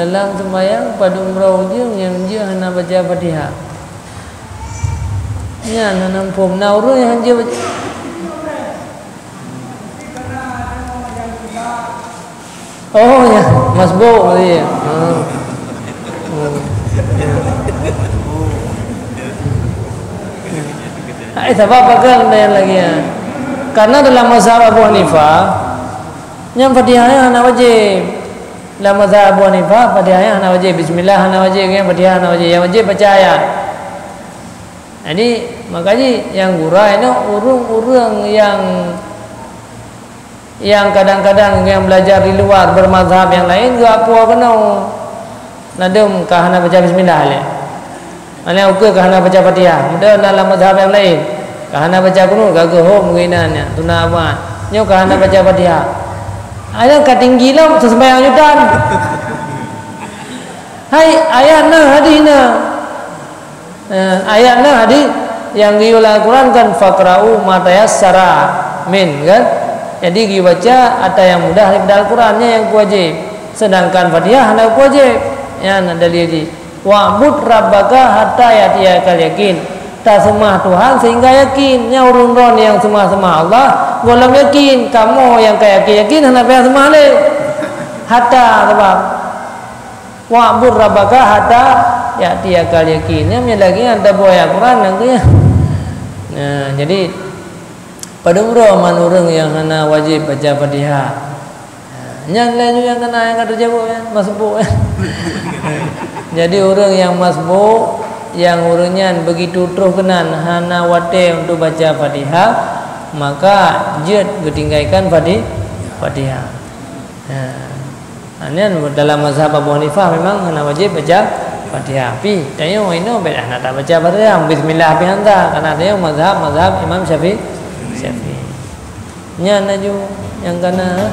dalam sembahyang pada umrah ujung yang dia hana baca Fatihah. Nya nanam pom nauru yang dia baca. Oh ya, masbuk dia. Sebab apa lagi ya? Karena dalam mazhab Abu Hanifah yang Fatihahnya hana wajib. Dalam mazhab Abu Hanifah Fatihahnya hana wajib. Bismillah hana wajib, yang Fatihah hana wajib. Yang wajib baca ayat. Jadi makanya yang gurau ini urung-urung yang kadang-kadang yang belajar di luar bermazhab yang lain juga apa kena nadum kahana baca bismillah le. Ana ukur kahana baca Fatihah. Mudah dalam mazhab yang lain. Kahana baca kunut gagah ho menginannya tuna aman. Nyo kahana baca Fatihah. Ada ketinggilan sesembahyang jutaan. Hai ayatna hadina. Ayatna hadis yang diulang Al-Quran kan faqra'u ma tayassara min kan. Jadi dibaca ada yang mudah daripada Al-Qurannya yang wajib. Sedangkan Fatihah hanya wajib. Ya dalil ini. Wa'bud rabbaka hatta yatiyakal yakin. Tak sembah Tuhan sehingga yakin. Nya urun-urun yang sembah Allah golong yakin. Kamu yang yakin hendak payah sembah le. Hatta sebab wa'bud rabbaka hatta yatiyakal yakin. Nya lagi ada buaya Quran nanti ya. Nah, jadi pada umrah manurung yang hana wajib baca Fatihah. Yang lain yang kena yang ada jawab ya, masbuk ya. Jadi orang yang masbuk, yang orangnya begitu terus kenan hana wate untuk baca Fatihah, maka dia ketinggalkan Fatihah. Nah, dalam mazhab Abu Hanifah memang hana wajib baca Fatihah. Tapi tanya ini beda nak tak baca Fatihah. Bismillah api hanta. Karena dia mazhab Imam Syafi'i. Nya naju yang kana